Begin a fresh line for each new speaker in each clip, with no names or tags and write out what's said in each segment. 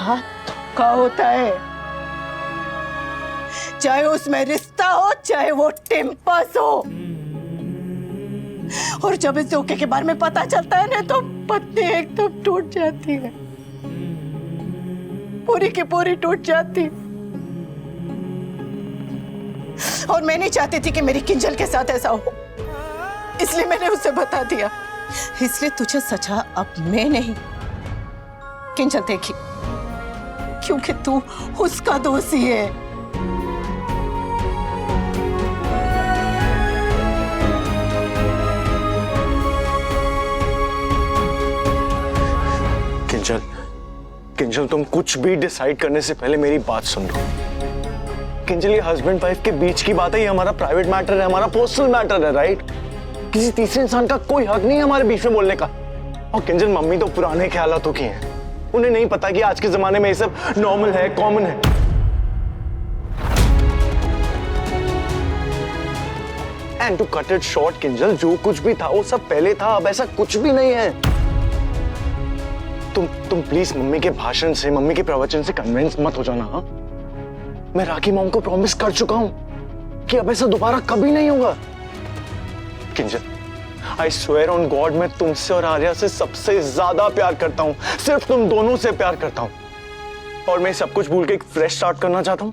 साथ धोखा होता है, चाहे उसमें रिश्ता हो चाहे वो टेम्पस हो। और जब इस धोखे के बारे में पता चलता है ना तो पत्नी एकदम टूट जाती है, पूरी की पूरी टूट जाती। और मैं नहीं चाहती थी कि मेरी किंजल के साथ ऐसा हो, इसलिए मैंने उसे बता दिया। इसलिए तुझे सजा अब मैं नहीं किंजल देगी, क्योंकि तू उसका दोषी है।
किंजल, किंजल तुम कुछ भी डिसाइड करने से पहले मेरी बात सुन लो। किंजल ये हस्बैंड वाइफ के बीच की बात है, ये हमारा प्राइवेट मैटर है, हमारा पर्सनल मैटर है, राइट? किसी तीसरे इंसान का कोई हक नहीं है हमारे बीच में बोलने का। और किंजल मम्मी तो पुराने ख्यालातों की हैं, उन्हें नहीं पता कि आज के जमाने में ये सब नॉर्मल है, कॉमन है। And to cut it short Kinjal, जो कुछ भी था वो सब पहले था, अब ऐसा कुछ भी नहीं है। तुम प्लीज मम्मी के भाषण से, मम्मी के प्रवचन से कन्विंस मत हो जाना। हाँ, मैं राखी मॉम को प्रॉमिस कर चुका हूं कि अब ऐसा दोबारा कभी नहीं होगा। Kinjal, I swear on God, मैं तुमसे और आर्या से सबसे ज्यादा प्यार करता हूं, सिर्फ तुम दोनों से प्यार करता हूं। और मैं सब कुछ भूल के एक फ्रेश स्टार्ट करना चाहता हूं,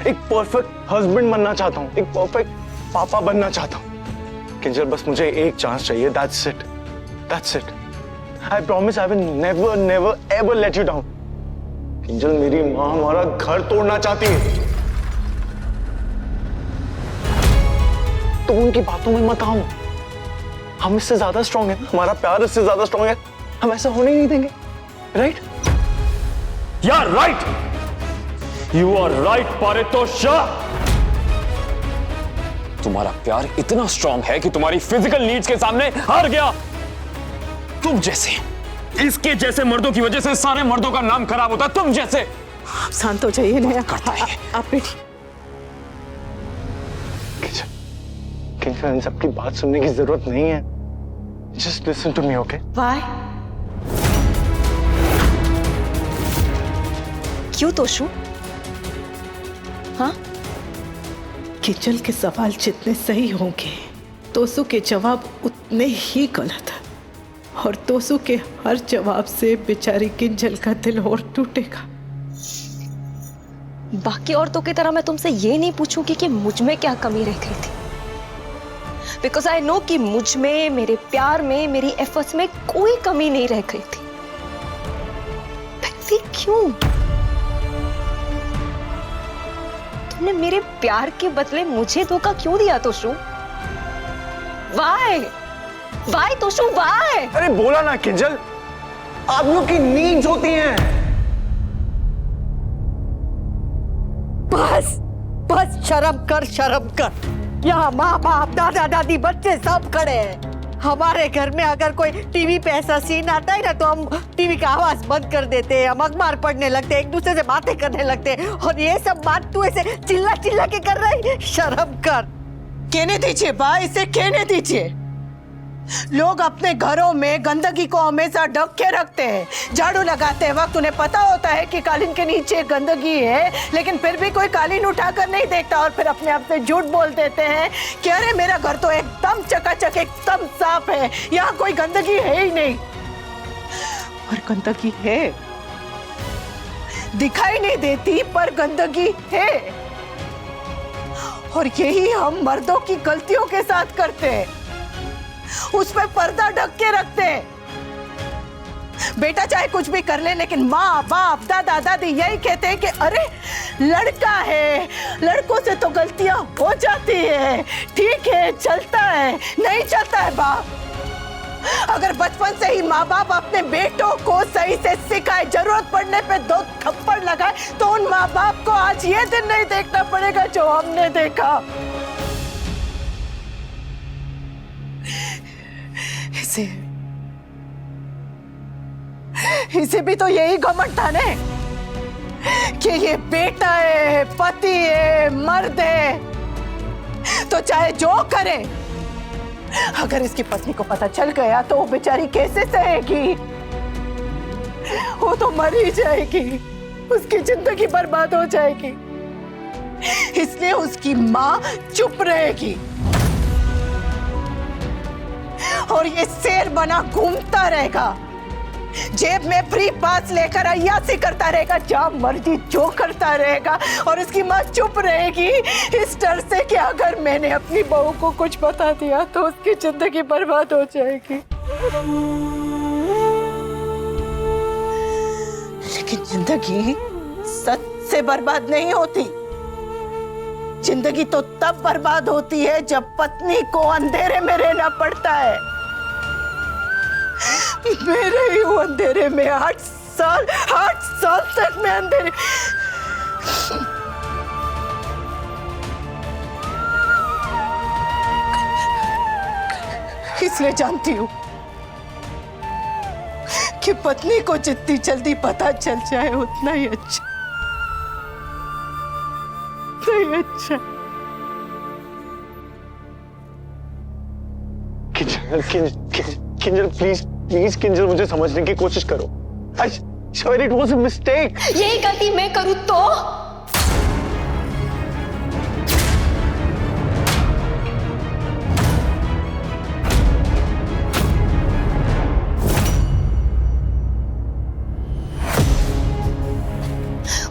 एक परफेक्ट हस्बैंड बनना चाहता हूं, एक परफेक्ट पापा बनना चाहता हूं। किंजल, बस मुझे एक चांस चाहिए, that's it, that's it. I promise I will never, never, ever let you down. Kinjal, मेरी माँ हमारा घर तोड़ना चाहती है, तुम उनकी बातों में मत आओ। हम इससे ज्यादा स्ट्रांग है, हमारा प्यार इससे ज्यादा स्ट्रांग है, हम ऐसा होने ही नहीं देंगे, राइट?
यार right, you are right Paritosh. तुम्हारा प्यार इतना स्ट्रांग है कि तुम्हारी फिजिकल नीड्स के सामने हार गया। तुम जैसे, इसके जैसे मर्दों की वजह से सारे मर्दों का नाम खराब होता है। तुम जैसे।
आप शांत हो जाइए ना, आप बैठिए।
किंजल, इन सबकी बात सुनने की जरूरत नहीं है, just listen to me, okay?
Why? क्यों तोशु? हाँ?
किंजल के सवाल जितने सही होंगे, तोसु के जवाब उतने ही गलत है। और तोसु के हर जवाब से बेचारी किंजल का दिल और टूटेगा।
बाकी औरतों की तरह मैं तुमसे ये नहीं पूछूंगी कि मुझ में क्या कमी रह गई थी, बिकॉज आई नो कि मुझ में, मेरे प्यार में, मेरी एफर्ट्स में कोई कमी नहीं रह गई थी। फिर क्यों तुमने मेरे प्यार के बदले मुझे धोखा क्यों दिया Toshu? Why? Why Toshu, why?
अरे बोला ना किंजल, आदमियों की नीड्स होती हैं।
बस बस, शर्म कर, शर्म कर। यहाँ माँ बाप, दादा दादी, बच्चे सब खड़े हैं। हमारे घर में अगर कोई टीवी पे ऐसा सीन आता है ना तो हम टीवी का आवाज बंद कर देते हैं, हम अखबार पढ़ने लगते हैं, एक दूसरे से बातें करने लगते हैं। और ये सब बात तू ऐसे चिल्ला चिल्ला के कर रही है? शर्म कर। कहने दीजिए बा, इसे कहने दीजिए। लोग अपने घरों में गंदगी को हमेशा ढक के रखते हैं। झाड़ू लगाते वक्त उन्हें पता होता है कि कालीन के नीचे गंदगी है, लेकिन फिर भी कोई कालीन उठाकर नहीं देखता और फिर अपने आप से झूठ बोल देते हैं कि अरे मेरा घर तो एकदम चकाचक, एकदम साफ है, यहाँ कोई गंदगी है ही नहीं। और गंदगी है, दिखाई नहीं देती पर गंदगी है। और यही हम मर्दों की गलतियों के साथ करते हैं, उस पे पर्दा ढक के रखते हैं। बेटा चाहे कुछ भी कर ले, लेकिन माँ बाप, दादा दादी यही कहते हैं कि अरे लड़का है, लड़कों से तो गलतियां हो जाती है, ठीक है चलता है, नहीं चलता है बाप। अगर बचपन से ही माँ बाप अपने बेटों को सही से सिखाए, जरूरत पड़ने पे 2 थप्पड़ लगाए, तो उन माँ बाप को आज ये दिन नहीं देखना पड़ेगा जो हमने देखा। इसे भी तो यही घमंड था ने कि ये बेटा है, पति है, मर्द है, तो चाहे जो करे, अगर इसकी पत्नी को पता चल गया तो वो बेचारी कैसे सहेगी? वो तो मर ही जाएगी, उसकी जिंदगी बर्बाद हो जाएगी, इसलिए उसकी माँ चुप रहेगी और ये शेर बना घूमता रहेगा, जेब में फ्री पास लेकर अय्यासी करता रहेगा, जहाँ मर्जी जो करता रहेगा, और उसकी माँ चुप रहेगी इस डर से कि अगर मैंने अपनी बहू को कुछ बता दिया तो उसकी जिंदगी बर्बाद हो जाएगी। लेकिन जिंदगी सच से बर्बाद नहीं होती। जिंदगी तो तब बर्बाद होती है जब पत्नी को अंधेरे में रहना पड़ता है। मेरे ही वो अंधेरे में 8 साल तक मैं अंधेरे। इसलिए जानती हूँ कि पत्नी को जितनी जल्दी पता चल जाए उतना ही अच्छा, नहीं अच्छा।
किंजल प्लीज किंजल मुझे समझने की कोशिश करो। I swear it was a mistake।
यही गलती मैं करूं तो?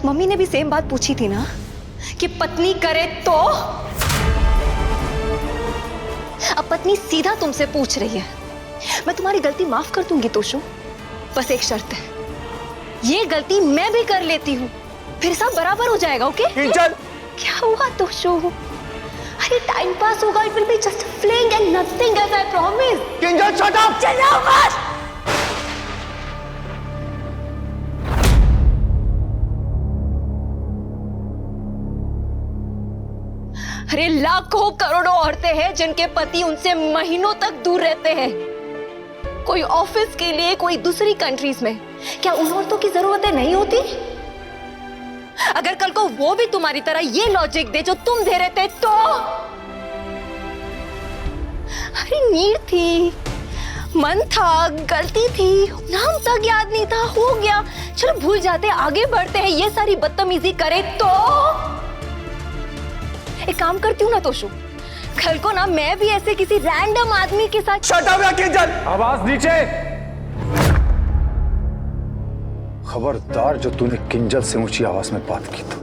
मम्मी ने भी सेम बात पूछी थी ना कि पत्नी करे तो? अब पत्नी सीधा तुमसे पूछ रही है। मैं तुम्हारी गलती माफ कर दूंगी तोशु, बस एक शर्त है, ये गलती मैं भी कर लेती हूँ, फिर सब बराबर हो जाएगा। ओके? क्या हुआ तोशु? अरे टाइम पास होगा, it will be just fling and nothing else, I promise.
Kinjal shut up.
चलो बस। अरे लाखों करोड़ों औरतें हैं जिनके पति उनसे महीनों तक दूर रहते हैं, कोई ऑफिस के लिए, कोई दूसरी कंट्रीज में। क्या उन औरतों की जरूरतें नहीं होती? अगर कल को वो भी तुम्हारी तरह ये लॉजिक दे जो तुम दे रहे थे तो? अरे नीड थी, मन था, गलती थी, नाम तक याद नहीं था, हो गया, चलो भूल जाते, आगे बढ़ते हैं। ये सारी बदतमीजी करे तो? एक काम करती हूँ ना तोशु, कल को ना मैं भी ऐसे किसी रैंडम आदमी के साथ।
शट अप या किंजल।
आवाज नीचे। खबरदार जो तूने किंजल से ऊंची आवाज में बात की तो।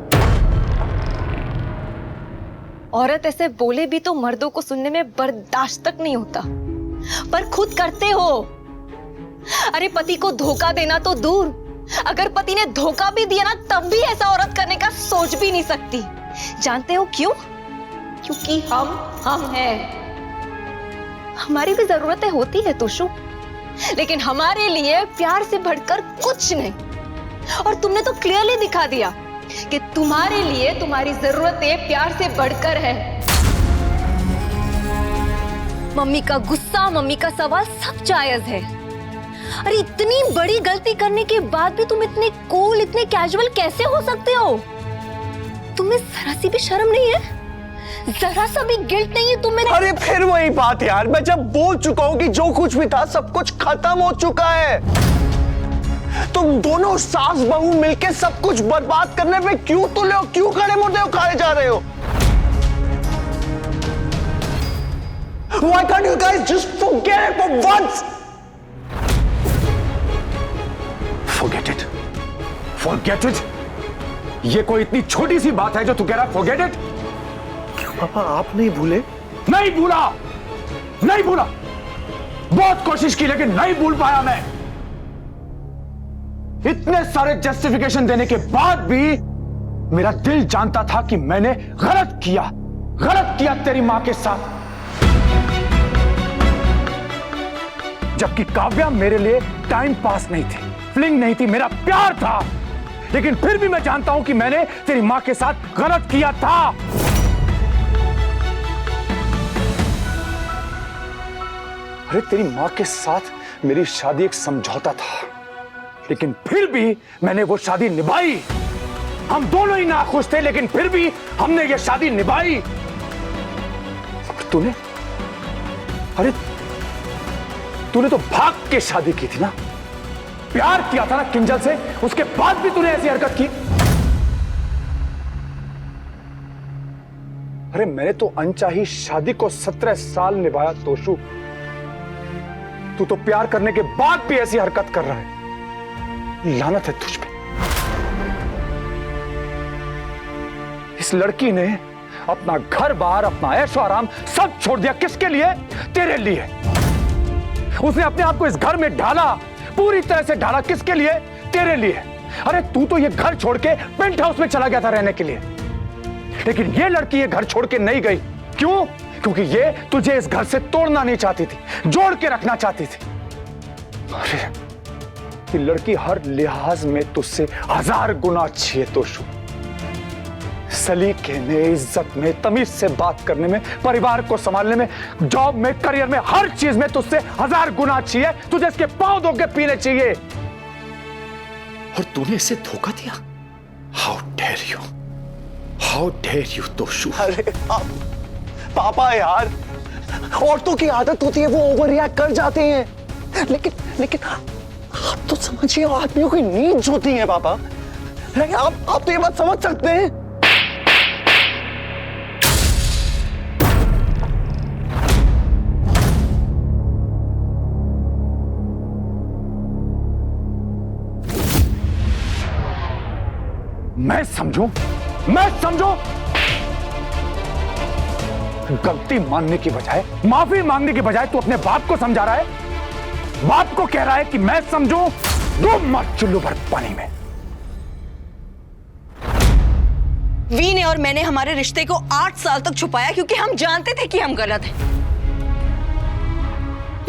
औरत ऐसे बोले भी तो मर्दों को सुनने में बर्दाश्त तक नहीं होता, पर खुद करते हो। अरे पति को धोखा देना तो दूर, अगर पति ने धोखा भी दिया ना तब भी ऐसा औरत करने का सोच भी नहीं सकती। जानते हो क्यों? क्योंकि हम हैं। हमारी भी जरूरतें होती है तोशु, लेकिन हमारे लिए प्यार से बढ़कर कुछ नहीं। और तुमने तो क्लियरली दिखा दिया कि तुम्हारे लिए तुम्हारी जरूरतें प्यार से बढ़कर है। मम्मी का गुस्सा, मम्मी का सवाल सब जायज है। अरे इतनी बड़ी गलती करने के बाद भी तुम इतने कूल, इतने कैजुअल कैसे हो सकते हो? तुम्हें जरा सी भी शर्म नहीं है? जरा सा भी गिल्ट नहीं है तुम्हें?
अरे फिर वही बात यार, मैं जब बोल चुका हूं कि जो कुछ भी था सब कुछ खत्म हो चुका है। तुम दोनों सास बहू मिलके सब कुछ बर्बाद करने पे क्यों तुले हो? क्यों खड़े मुर्दे उखाड़े जा रहे हो? Why can't you guys just forget it for once?
Forget it. Forget it. ये कोई इतनी छोटी सी बात है जो तू कह रहा forget it?
क्यों पापा आप नहीं भूले?
नहीं भूला, नहीं भूला। बहुत कोशिश की लेकिन नहीं भूल पाया मैं। इतने सारे जस्टिफिकेशन देने के बाद भी मेरा दिल जानता था कि मैंने गलत किया तेरी मां के साथ। जबकि काव्या मेरे लिए टाइम पास नहीं थी, फ्लिंग नहीं थी, मेरा प्यार था। लेकिन फिर भी मैं जानता हूं कि मैंने तेरी मां के साथ गलत किया था। अरे तेरी मां के साथ मेरी शादी एक समझौता था, लेकिन फिर भी मैंने वो शादी निभाई। हम दोनों ही नाखुश थे लेकिन फिर भी हमने ये शादी निभाई। तूने तूने तो भाग के शादी की थी ना? प्यार किया था ना किंजल से, उसके बाद भी तूने ऐसी हरकत की। अरे मैंने तो अनचाही शादी को 17 साल निभाया तोशु, तू तो प्यार करने के बाद भी ऐसी हरकत कर रहा है। लानत है तुझ पे। इस लड़की ने अपना घर बार, अपना ऐशो आराम सब छोड़ दिया। किसके लिए? तेरे लिए। उसने अपने आप को इस घर में ढाला, पूरी तरह से ढाला। किसके लिए? तेरे लिए। अरे तू तो ये घर छोड़ के पेंट हाउस में चला गया था रहने के लिए, लेकिन ये लड़की ये घर छोड़ के नहीं गई। क्यों? क्योंकि ये तुझे इस घर से तोड़ना नहीं चाहती थी, जोड़ के रखना चाहती थी। अरे ये लड़की हर लिहाज में तुझसे 1000 गुना अच्छी है तोशु। सलीके में, इज्जत में, तमीज से बात करने में, परिवार को संभालने में, जॉब में, करियर में, हर चीज में तुझसे 1000 गुना अच्छी है। तुझे इसके पांव धो के पीने चाहिए। और तूने इसे धोखा दिया। How dare you, how dare you Toshu.
अरे पापा यार, औरतों की आदत होती है, वो ओवर रिएक्ट कर जाते हैं। लेकिन आप तो समझिए, आदमियों की नीड्स होती है पापा। आप तो ये बात समझ सकते हैं।
मैं समझूं? गलती मानने की बजाय, माफी मांगने की बजाय तू अपने बाप को समझा रहा है। बाप को कह रहा है कि मैं समझूं, डूब मत चुल्लू भर पानी में।
वी ने और मैंने हमारे रिश्ते को 8 साल तक छुपाया क्योंकि हम जानते थे कि हम गलत हैं।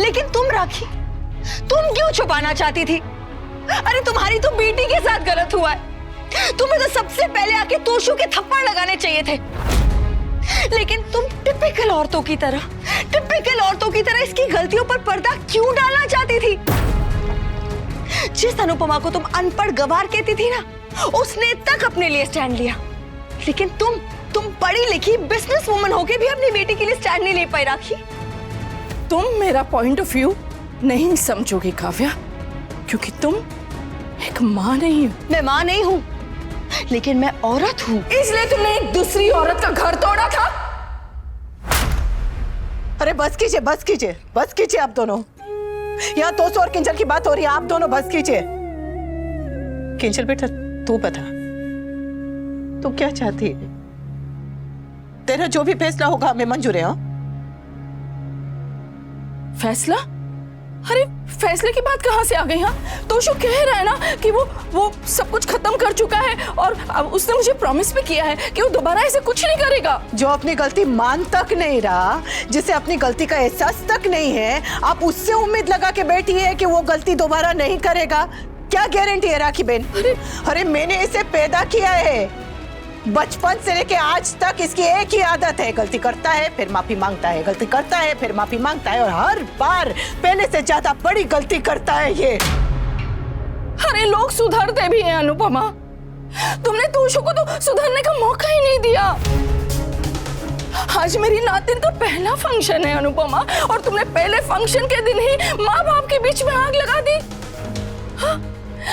लेकिन तुम राखी, तुम क्यों छुपाना चाहती थी? अरे तुम्हारी तो बेटी के साथ गलत हुआ है। तुम्हें तो सबसे पहले आके तोशु के थप्पड़ लगाने चाहिए थे। लेकिन तुम टिपिकल औरतों की तरह इसकी गलतियों पर पर्दा क्यों डालना चाहती थी? जिस अनुपमा को तुम अनपढ़ गवार कहती थी ना, उसने तक अपने लिए स्टैंड लिया। लेकिन तुम पढ़ी लिखी बिजनेस वुमन होके भी अपनी बेटी के लिए स्टैंड नहीं ले पाई राखी।
तुम मेरा पॉइंट ऑफ व्यू नहीं समझोगी काव्या, क्योंकि तुम एक माँ नहीं हो।
मैं माँ नहीं हूँ, लेकिन मैं औरत हूँ।
इसलिए तुमने एक दूसरी औरत का घर तोड़ा था।
अरे बस कीजिए आप दोनों। यहाँ तोशु और किंजल की बात हो रही है, आप दोनों बस कीजिए। किंजल बेटा, तू बता, तू क्या चाहती है? तेरा जो भी फैसला होगा हमें मंजूर है।
फैसला? अरे फैसले की बात कहाँ से आ गई? हाँ, तोशु कह रहा है ना कि वो सब कुछ खत्म कर चुका है, और अब उसने मुझे प्रॉमिस भी किया है कि वो दोबारा ऐसे कुछ नहीं करेगा।
जो अपनी गलती मान तक नहीं रहा, जिसे अपनी गलती का एहसास तक नहीं है, आप उससे उम्मीद लगा के बैठी है कि वो गलती दोबारा नहीं करेगा। क्या गारंटी है राखी बहन? अरे मैंने इसे पैदा किया है, बचपन से लेके आज तक इसकी एक ही आदत है, गलती करता है फिर माफी मांगता है, गलती करता है फिर माफी मांगता है, और हर बार पहले से ज्यादा बड़ी गलती करता है ये।
अरे लोग सुधरते भी हैं अनुपमा, तुमने तोशु को तो सुधरने का मौका ही नहीं दिया। आज मेरी नातिन का पहला फंक्शन है अनुपमा, और तुमने पहले फंक्शन के दिन ही माँ बाप के बीच में आग लगा दी। हाँ?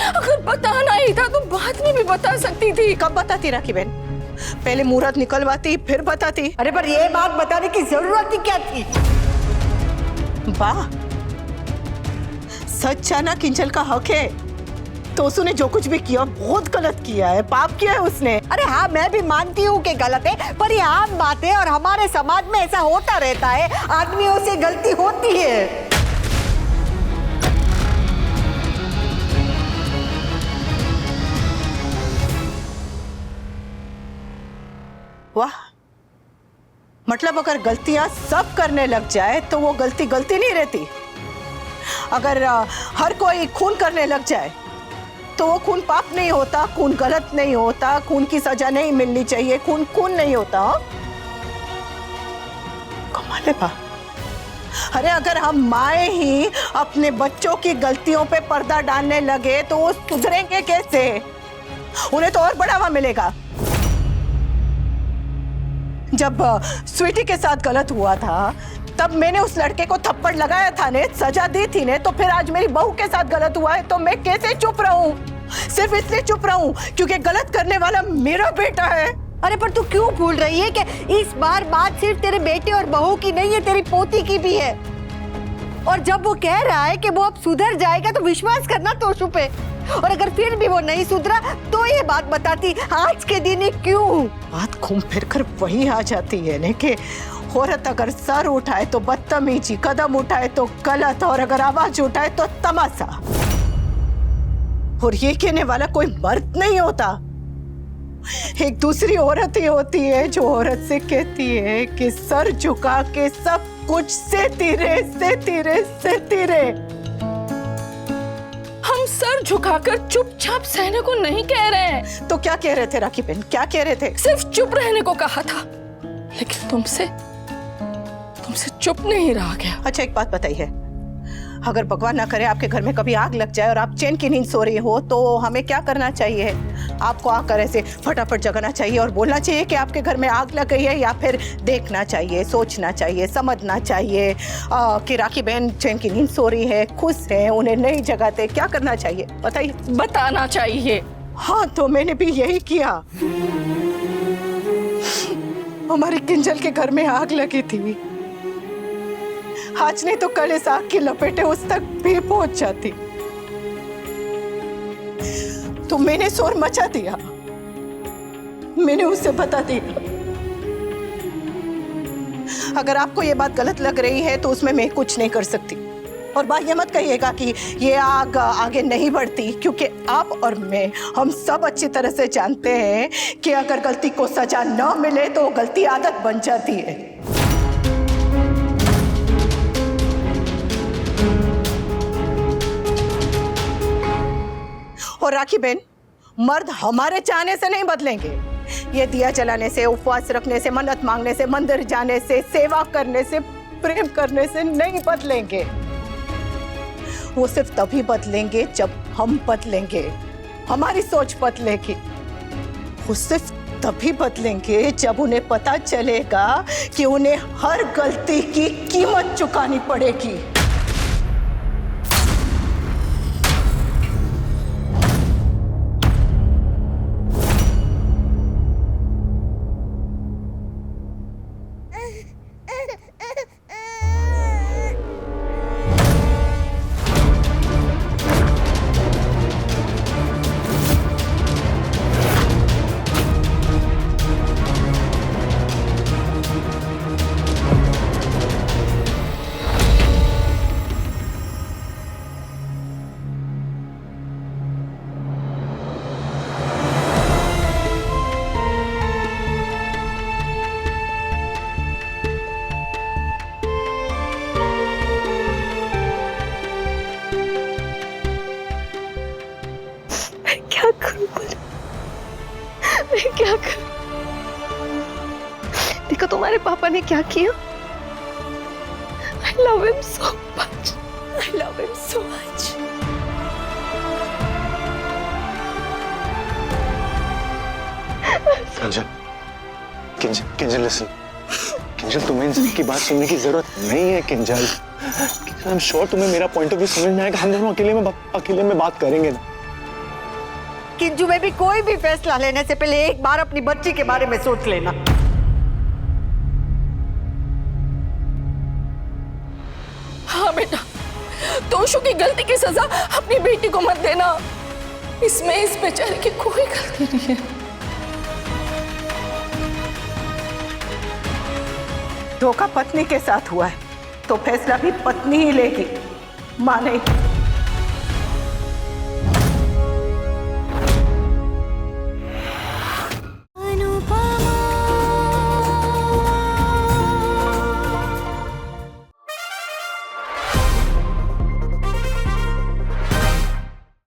अगर बताना ही था तो बाद में भी बता सकती थी।
कब बताती राखी बहन? पहले मुहूर्त निकलवाती फिर बताती। अरे पर ये बात बताने की जरूरत ही क्या थी? वाह, सच जाना किंजल का हक है। तो उसने जो कुछ भी किया बहुत गलत किया है, पाप किया है उसने। अरे हाँ, मैं भी मानती हूँ कि गलत है, पर ये आम बात है और हमारे समाज में ऐसा होता रहता है, आदमियों से गलती होती है। वाह, मतलब अगर गलतियां सब करने लग जाए तो वो गलती नहीं रहती। अगर हर कोई खून करने लग जाए तो वो खून पाप नहीं होता, खून गलत नहीं होता, खून की सजा नहीं मिलनी चाहिए, खून नहीं होता। कमाल है बा। अरे अगर हम माए ही अपने बच्चों की गलतियों पे पर्दा डालने लगे तो वो सुधरेंगे कैसे? उन्हें तो और बढ़ावा मिलेगा। जब स्वीटी के साथ गलत हुआ था
तब मैंने उस लड़के को थप्पड़ लगाया था ने, सजा दी थी ने, तो फिर आज मेरी बहू के साथ गलत हुआ है तो मैं कैसे चुप रहूं? सिर्फ इसलिए चुप रहूं क्योंकि गलत करने वाला मेरा बेटा है।
अरे पर तू क्यों भूल रही है कि इस बार बात सिर्फ तेरे बेटे और बहू की नहीं है, तेरी पोती की भी है। और जब वो कह रहा है कि वो अब सुधर जाएगा तो विश्वास करना तोशु पे। और अगर फिर भी वो नहीं सुधरा तो ये बात बताती आज के दिन ही क्यों?
बात घूम फिर कर वही आ जाती है ने कि औरत अगर सर उठाए तो बदतमीजी, कदम उठाए तो गलत, और अगर आवाज उठाए तो तमाशा। और ये कहने वाला कोई मर्द नहीं होता, एक दूसरी औरत ही होती है जो औरत से कहती है कि सर झुका के सब कुछ सहती रहे, सहती रहे, सहती रहे।
हम सर झुकाकर चुपचाप सहने को नहीं कह रहे हैं।
तो क्या कह रहे थे राखी बहन, क्या कह रहे थे?
सिर्फ चुप रहने को कहा था, लेकिन तुमसे चुप नहीं रहा गया।
अच्छा एक बात बताइए, अगर भगवान ना करे आपके घर में कभी आग लग जाए और आप चैन की नींद सो रही हो तो हमें क्या करना चाहिए? आपको आकर ऐसे फटाफट जगाना चाहिए और बोलना चाहिए कि आपके घर में आग लग गई है, या फिर देखना चाहिए, सोचना चाहिए, समझना चाहिए कि राखी बहन चैन की नींद सो रही है, खुश है, उन्हें नहीं जगाते? क्या करना चाहिए बताइए?
बताना चाहिए।
हाँ तो मैंने भी यही किया। हमारे किंजल के घर में आग लगी थी, आज नहीं तो कल इस आग की लपेटे उस तक भी पहुंच जाती। तो मैंने शोर मचा दिया, मैंने उससे बता दिया। अगर आपको ये बात गलत लग रही है तो उसमें मैं कुछ नहीं कर सकती। और बात ये मत कहिएगा कि ये आग आगे नहीं बढ़ती, क्योंकि आप और मैं, हम सब अच्छी तरह से जानते हैं कि अगर गलती को सजा न मिले तो गलती आदत बन जाती है। और राखी बहन, मर्द हमारे चाहने से नहीं बदलेंगे, ये दिया जलाने से, उपवास रखने से, मन्नत मांगने से, मंदिर जाने से, सेवा करने से, प्रेम करने से नहीं बदलेंगे। वो सिर्फ तभी बदलेंगे जब हम बदलेंगे, हमारी सोच बदलेगी। वो सिर्फ तभी बदलेंगे जब उन्हें पता चलेगा कि उन्हें हर गलती की कीमत चुकानी पड़ेगी।
क्या कर? देखो तुम्हारे पापा ने क्या किया। I love him so much. I love him so much.
Kinjal listen. Kinjal तुम्हें इन सबकी बात सुनने की जरूरत नहीं है। किंजल आई एम श्योर तुम्हें मेरा पॉइंट ऑफ व्यू समझ में आएगा। हम दोनों अकेले में बात करेंगे ना।
किंजू में भी कोई भी फैसला लेने से पहले एक बार अपनी बच्ची के बारे में सोच लेना।
हाँ बेटा, तोशु की गलती की सजा अपनी बेटी को मत देना। इसमें इस बेचारे की कोई गलती नहीं है।
धोखा पत्नी के साथ हुआ है तो फैसला भी पत्नी ही लेगी, माँ नहीं।